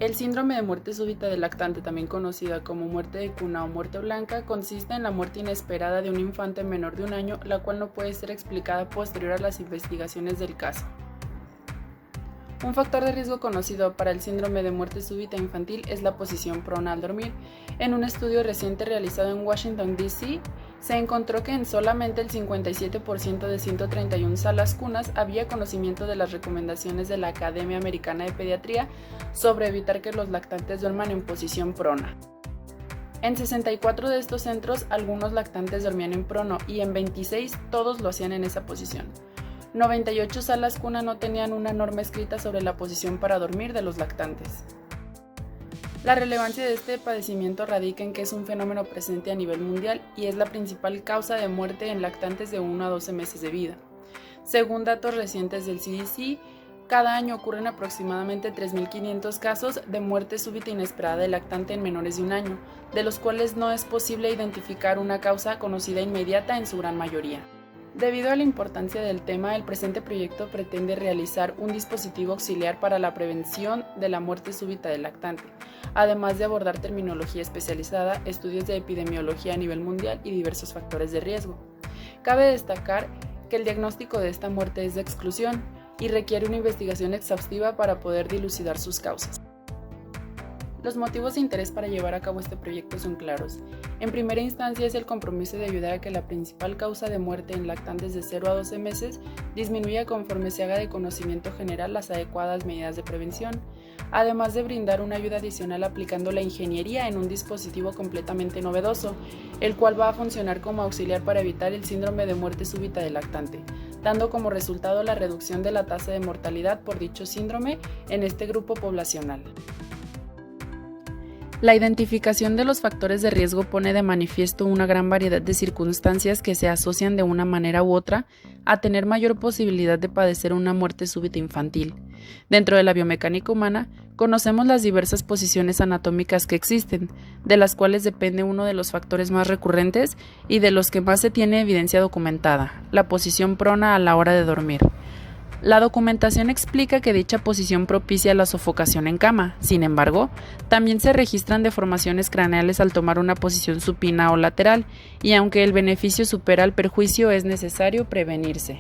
El síndrome de muerte súbita del lactante, también conocida como muerte de cuna o muerte blanca, consiste en la muerte inesperada de un infante menor de 1 año, la cual no puede ser explicada posterior a las investigaciones del caso. Un factor de riesgo conocido para el síndrome de muerte súbita infantil es la posición prona al dormir. En un estudio reciente realizado en Washington, D.C., se encontró que en solamente el 57% de 131 salas cunas había conocimiento de las recomendaciones de la Academia Americana de Pediatría sobre evitar que los lactantes duerman en posición prona. En 64 de estos centros, algunos lactantes dormían en prono y en 26 todos lo hacían en esa posición. 98 salas cuna no tenían una norma escrita sobre la posición para dormir de los lactantes. La relevancia de este padecimiento radica en que es un fenómeno presente a nivel mundial y es la principal causa de muerte en lactantes de 1 a 12 meses de vida. Según datos recientes del CDC, cada año ocurren aproximadamente 3.500 casos de muerte súbita inesperada de lactante en menores de 1 año, de los cuales no es posible identificar una causa conocida inmediata en su gran mayoría. Debido a la importancia del tema, el presente proyecto pretende realizar un dispositivo auxiliar para la prevención de la muerte súbita del lactante, además de abordar terminología especializada, estudios de epidemiología a nivel mundial y diversos factores de riesgo. Cabe destacar que el diagnóstico de esta muerte es de exclusión y requiere una investigación exhaustiva para poder dilucidar sus causas. Los motivos de interés para llevar a cabo este proyecto son claros. En primera instancia es el compromiso de ayudar a que la principal causa de muerte en lactantes de 0 a 12 meses disminuya conforme se haga de conocimiento general las adecuadas medidas de prevención, además de brindar una ayuda adicional aplicando la ingeniería en un dispositivo completamente novedoso, el cual va a funcionar como auxiliar para evitar el síndrome de muerte súbita del lactante, dando como resultado la reducción de la tasa de mortalidad por dicho síndrome en este grupo poblacional. La identificación de los factores de riesgo pone de manifiesto una gran variedad de circunstancias que se asocian de una manera u otra a tener mayor posibilidad de padecer una muerte súbita infantil. Dentro de la biomecánica humana, conocemos las diversas posiciones anatómicas que existen, de las cuales depende uno de los factores más recurrentes y de los que más se tiene evidencia documentada, la posición prona a la hora de dormir. La documentación explica que dicha posición propicia la sofocación en cama. Sin embargo, también se registran deformaciones craneales al tomar una posición supina o lateral, y aunque el beneficio supera el perjuicio, es necesario prevenirse.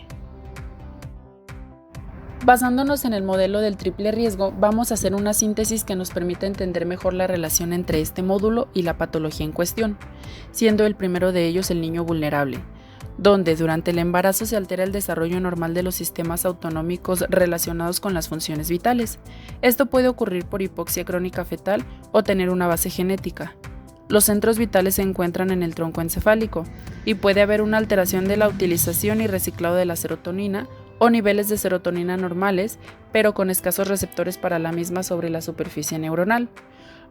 Basándonos en el modelo del triple riesgo, vamos a hacer una síntesis que nos permite entender mejor la relación entre este módulo y la patología en cuestión, siendo el primero de ellos el niño vulnerable, donde durante el embarazo se altera el desarrollo normal de los sistemas autonómicos relacionados con las funciones vitales. Esto puede ocurrir por hipoxia crónica fetal o tener una base genética. Los centros vitales se encuentran en el tronco encefálico y puede haber una alteración de la utilización y reciclado de la serotonina o niveles de serotonina normales, pero con escasos receptores para la misma sobre la superficie neuronal.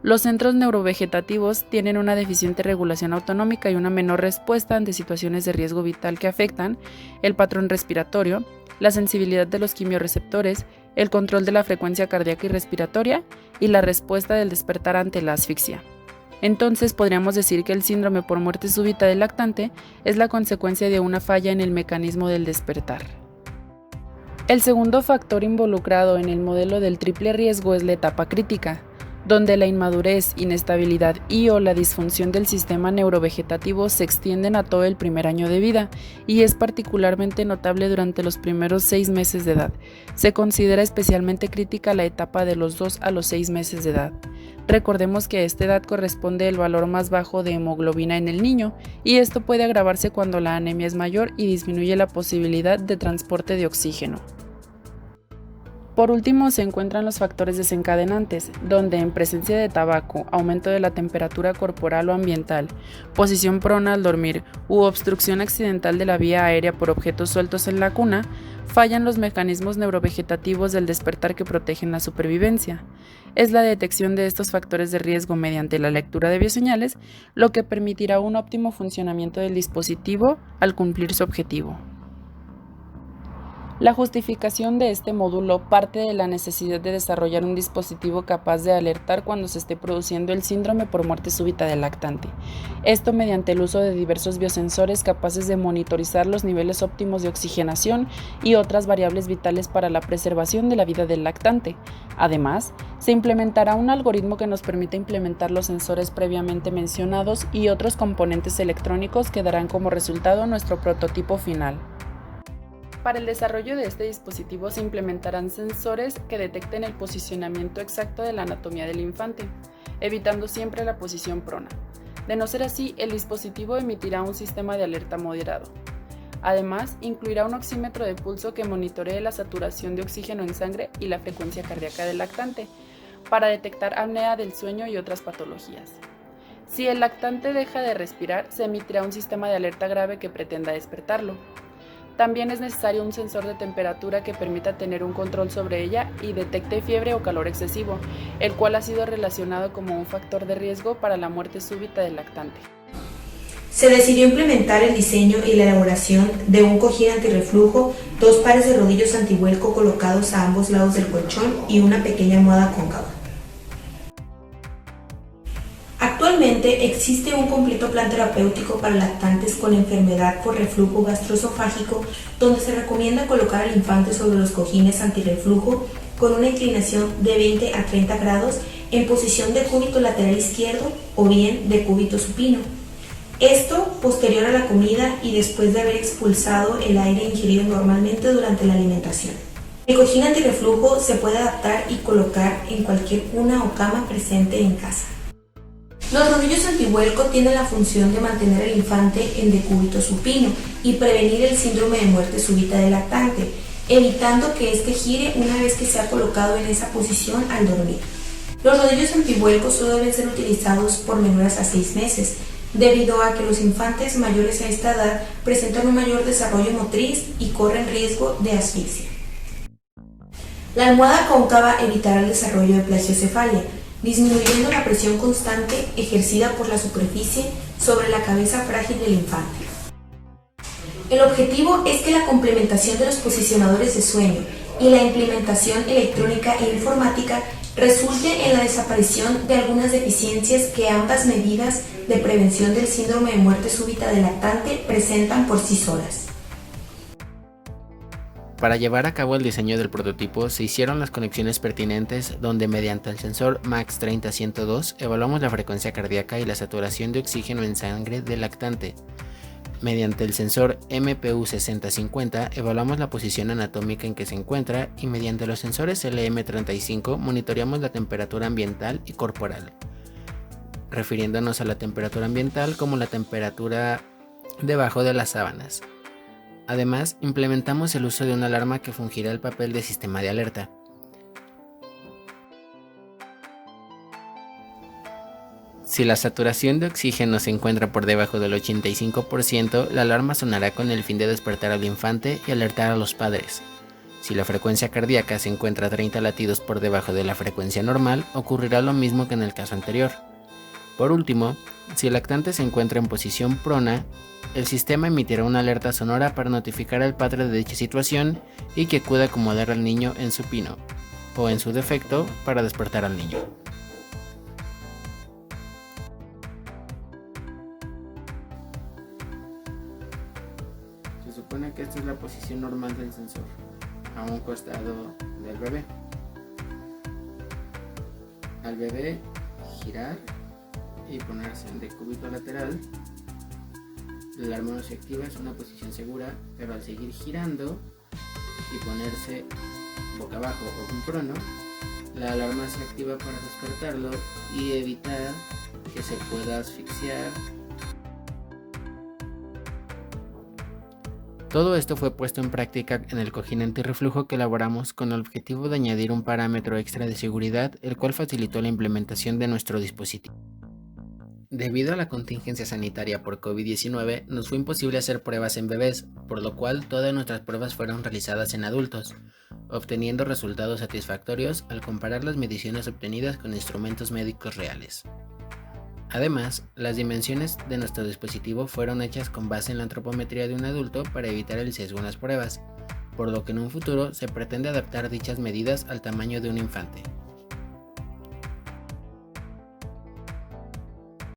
Los centros neurovegetativos tienen una deficiente regulación autonómica y una menor respuesta ante situaciones de riesgo vital que afectan el patrón respiratorio, la sensibilidad de los quimiorreceptores, el control de la frecuencia cardíaca y respiratoria y la respuesta del despertar ante la asfixia. Entonces podríamos decir que el síndrome por muerte súbita del lactante es la consecuencia de una falla en el mecanismo del despertar. El segundo factor involucrado en el modelo del triple riesgo es la etapa crítica, donde la inmadurez, inestabilidad y/o la disfunción del sistema neurovegetativo se extienden a todo el primer año de vida y es particularmente notable durante los primeros 6 meses de edad. Se considera especialmente crítica la etapa de los 2 a los 6 meses de edad. Recordemos que a esta edad corresponde el valor más bajo de hemoglobina en el niño y esto puede agravarse cuando la anemia es mayor y disminuye la posibilidad de transporte de oxígeno. Por último se encuentran los factores desencadenantes, donde en presencia de tabaco, aumento de la temperatura corporal o ambiental, posición prona al dormir u obstrucción accidental de la vía aérea por objetos sueltos en la cuna, fallan los mecanismos neurovegetativos del despertar que protegen la supervivencia. Es la detección de estos factores de riesgo mediante la lectura de bioseñales lo que permitirá un óptimo funcionamiento del dispositivo al cumplir su objetivo. La justificación de este módulo parte de la necesidad de desarrollar un dispositivo capaz de alertar cuando se esté produciendo el síndrome por muerte súbita del lactante. Esto mediante el uso de diversos biosensores capaces de monitorizar los niveles óptimos de oxigenación y otras variables vitales para la preservación de la vida del lactante. Además, se implementará un algoritmo que nos permita implementar los sensores previamente mencionados y otros componentes electrónicos que darán como resultado nuestro prototipo final. Para el desarrollo de este dispositivo se implementarán sensores que detecten el posicionamiento exacto de la anatomía del infante, evitando siempre la posición prona. De no ser así, el dispositivo emitirá un sistema de alerta moderado. Además, incluirá un oxímetro de pulso que monitoree la saturación de oxígeno en sangre y la frecuencia cardíaca del lactante, para detectar apnea del sueño y otras patologías. Si el lactante deja de respirar, se emitirá un sistema de alerta grave que pretenda despertarlo. También es necesario un sensor de temperatura que permita tener un control sobre ella y detecte fiebre o calor excesivo, el cual ha sido relacionado como un factor de riesgo para la muerte súbita del lactante. Se decidió implementar el diseño y la elaboración de un cojín antirreflujo, 2 pares de rodillos antivuelco colocados a ambos lados del colchón y una pequeña almohada cóncava. Actualmente existe un completo plan terapéutico para lactantes con enfermedad por reflujo gastroesofágico, donde se recomienda colocar al infante sobre los cojines antirreflujo con una inclinación de 20 a 30 grados en posición de cúbito lateral izquierdo o bien de cúbito supino. Esto posterior a la comida y después de haber expulsado el aire ingerido normalmente durante la alimentación. El cojín antirreflujo se puede adaptar y colocar en cualquier cuna o cama presente en casa. Los rodillos antivuelco tienen la función de mantener al infante en decúbito supino y prevenir el síndrome de muerte súbita del lactante, evitando que éste gire una vez que se ha colocado en esa posición al dormir. Los rodillos antivuelco solo deben ser utilizados por menores a 6 meses, debido a que los infantes mayores a esta edad presentan un mayor desarrollo motriz y corren riesgo de asfixia. La almohada cóncava evitará el desarrollo de plagiocefalia, disminuyendo la presión constante ejercida por la superficie sobre la cabeza frágil del infante. El objetivo es que la complementación de los posicionadores de sueño y la implementación electrónica e informática resulte en la desaparición de algunas deficiencias que ambas medidas de prevención del síndrome de muerte súbita del lactante presentan por sí solas. Para llevar a cabo el diseño del prototipo se hicieron las conexiones pertinentes donde mediante el sensor MAX 30102 evaluamos la frecuencia cardíaca y la saturación de oxígeno en sangre del lactante. Mediante el sensor MPU 6050 evaluamos la posición anatómica en que se encuentra y mediante los sensores LM35 monitoreamos la temperatura ambiental y corporal, refiriéndonos a la temperatura ambiental como la temperatura debajo de las sábanas. Además, implementamos el uso de una alarma que fungirá el papel de sistema de alerta. Si la saturación de oxígeno se encuentra por debajo del 85%, la alarma sonará con el fin de despertar al infante y alertar a los padres. Si la frecuencia cardíaca se encuentra a 30 latidos por debajo de la frecuencia normal, ocurrirá lo mismo que en el caso anterior. Por último, si el lactante se encuentra en posición prona, el sistema emitirá una alerta sonora para notificar al padre de dicha situación y que acuda a acomodar al niño en supino, o en su defecto, para despertar al niño. Se supone que esta es la posición normal del sensor, a un costado del bebé. Al bebé girar y ponerse en decúbito lateral, la alarma no se activa, es una posición segura, pero al seguir girando y ponerse boca abajo o en prono, la alarma se activa para despertarlo y evitar que se pueda asfixiar. Todo esto fue puesto en práctica en el cojín antirreflujo que elaboramos con el objetivo de añadir un parámetro extra de seguridad, el cual facilitó la implementación de nuestro dispositivo. Debido a la contingencia sanitaria por COVID-19, nos fue imposible hacer pruebas en bebés, por lo cual todas nuestras pruebas fueron realizadas en adultos, obteniendo resultados satisfactorios al comparar las mediciones obtenidas con instrumentos médicos reales. Además, las dimensiones de nuestro dispositivo fueron hechas con base en la antropometría de un adulto para evitar el sesgo en las pruebas, por lo que en un futuro se pretende adaptar dichas medidas al tamaño de un infante.